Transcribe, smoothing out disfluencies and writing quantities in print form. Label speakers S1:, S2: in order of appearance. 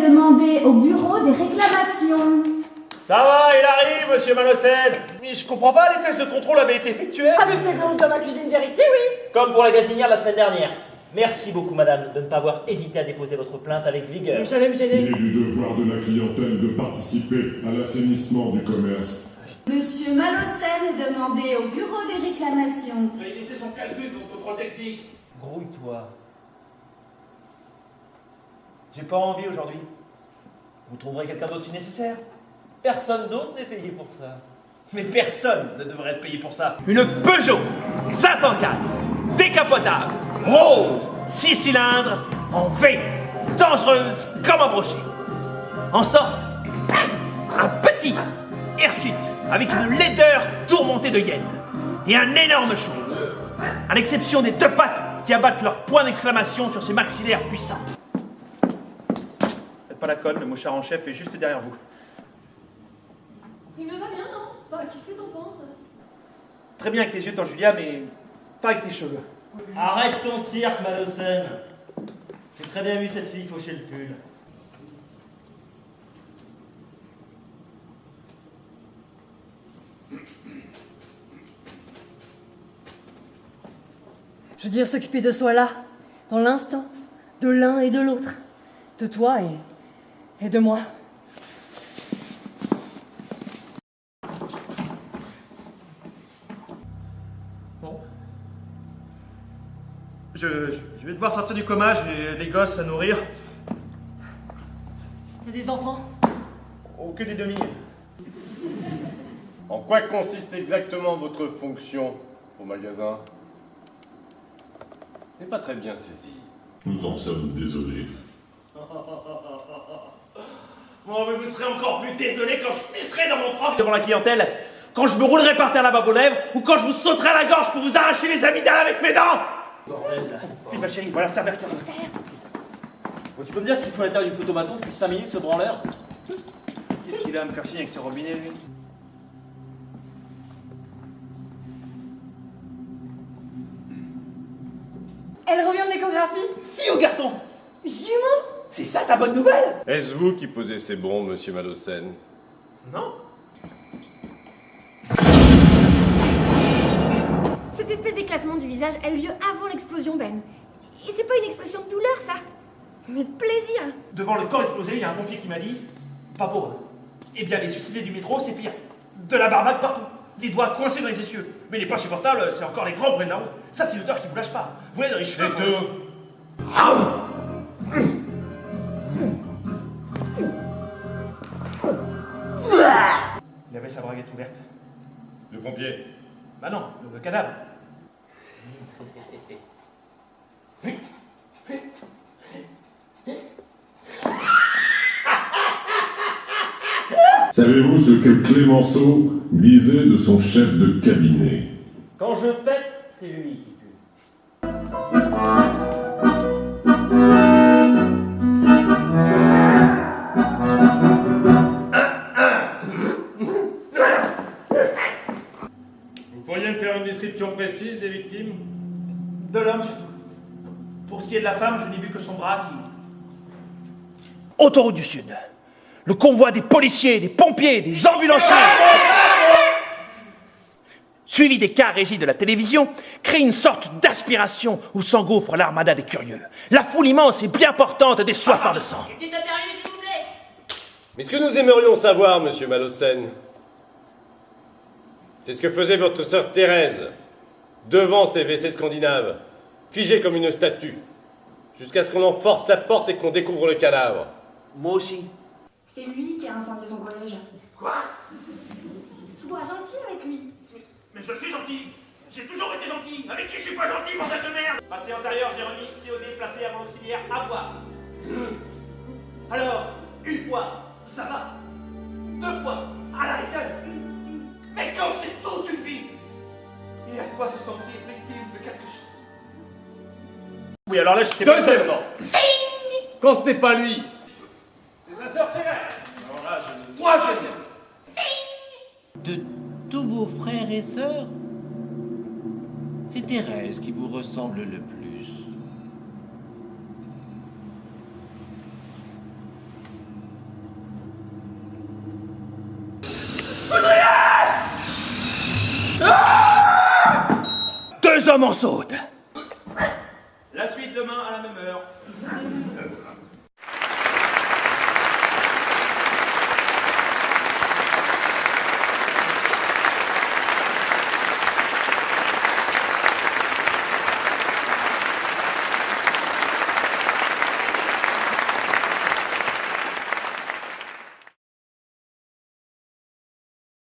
S1: demandé au bureau des réclamations.
S2: Ça va, il arrive, monsieur Malocène. Mais je comprends pas, les tests de contrôle avaient été effectués.
S3: Ah mais t'es dans ma cuisine d'héritier, oui.
S4: Comme pour la gazinière la semaine dernière. Merci beaucoup, madame, de ne pas avoir hésité à déposer votre plainte avec vigueur.
S3: Mais j'allais me
S5: Il
S3: gêner.
S5: est du devoir de la clientèle de participer à l'assainissement du commerce.
S1: Monsieur Malocène est demandé au bureau des réclamations.
S2: Réunissez son calcul d'autotechnique.
S4: Grouille-toi. J'ai pas envie aujourd'hui. Vous trouverez quelqu'un d'autre si nécessaire. Personne d'autre n'est payé pour ça.
S2: Mais personne ne devrait être payé pour ça. Une Peugeot 504, décapotable, rose, 6 cylindres, en V, dangereuse comme un brochet. En sorte, un petit hirsute avec une laideur tourmentée de hyène et un énorme chauve, à l'exception des deux pattes qui abattent leur point d'exclamation sur ses maxillaires puissants. Faites pas la conne, le mouchard en chef est juste derrière vous.
S3: Il me va bien, non? Enfin, qu'est-ce que t'en penses?
S2: Très bien avec tes yeux, tant Julia, mais pas avec tes cheveux.
S4: Arrête ton cirque, Malocène. J'ai très bien vu cette fille faucher le pull.
S3: Je veux dire, s'occuper de soi là, dans l'instant, de l'un et de l'autre. De toi et de moi.
S2: Bon. Je vais devoir sortir du coma, j'ai les gosses à nourrir.
S3: Il y a des enfants.
S2: Oh, que des demi.
S6: En quoi consiste exactement votre fonction au magasin? Je n'ai pas très bien saisi.
S5: Nous en sommes désolés.
S2: Bon, mais vous serez encore plus désolé quand je pisserai dans mon froc devant la clientèle, quand je me roulerai par terre là-bas vos lèvres, ou quand je vous sauterai à la gorge pour vous arracher les amygdales avec mes dents.
S4: Bordel.
S2: Fille ma chérie, voilà, serre qui arrive.
S4: Bon, tu peux me dire s'il faut l'intérieur du photomaton depuis 5 minutes ce branleur?
S2: Qu'est-ce qu'il a à me faire chier avec ce robinet, lui?
S3: Elle revient de l'échographie.
S2: Fille ou garçon?
S3: Jumeau.
S2: C'est ça ta bonne nouvelle?
S6: Est-ce vous qui posez ces bombes, monsieur Malocène?
S2: Non.
S7: Cette espèce d'éclatement du visage a eu lieu avant l'explosion, Ben. Et c'est pas une expression de douleur, ça, mais de plaisir.
S2: Devant le corps explosé, il y a un pompier qui m'a dit pas pour eux. Eh bien, les suicidés du métro, c'est pire. De la barbade partout. Les doigts coincés dans les essieux. Mais les pas supportables, c'est encore les grands bruits de la route. Ça, c'est l'odeur qui vous lâche pas. Vous voyez, dans les cheveux.
S6: C'est tout.
S2: Il avait sa braguette ouverte.
S6: Le pompier.
S2: Bah non, le cadavre.
S5: Savez-vous ce que Clémenceau disait de son chef de cabinet?
S4: Quand je pète, c'est lui qui pue.
S6: Vous pourriez me faire une description précise des victimes?
S2: De l'homme surtout. Pour ce qui est de la femme, je n'ai vu que son bras qui... Autoroute du Sud. Le convoi des policiers, des pompiers, des ambulanciers, suivi des cas régis de la télévision, crée une sorte d'aspiration où s'engouffre l'armada des curieux. La foule immense et bien portante des soifards de sang.
S6: Mais ce que nous aimerions savoir, monsieur Malocène, c'est ce que faisait votre sœur Thérèse devant ces WC scandinaves, figée comme une statue, jusqu'à ce qu'on en force la porte et qu'on découvre le cadavre.
S2: Moi aussi.
S7: C'est lui qui a incendié son collège.
S2: Quoi?
S7: Sois gentil avec lui.
S2: Mais je suis gentil. J'ai toujours été gentil. Avec qui je suis pas gentil, bordel de merde? Passé antérieur, j'ai remis COD placé avant auxiliaire à voir. Alors, une fois, ça va. 2 fois, à la gueule. Mais quand c'est toute une vie, et à quoi se sentir victime de quelque chose? Oui, alors là, je sais pas.
S6: Deuxièmement, quand ce n'est pas lui, troisièmement,
S8: De tous vos frères et sœurs, c'est Thérèse qui vous ressemble le plus.
S2: comme on saute.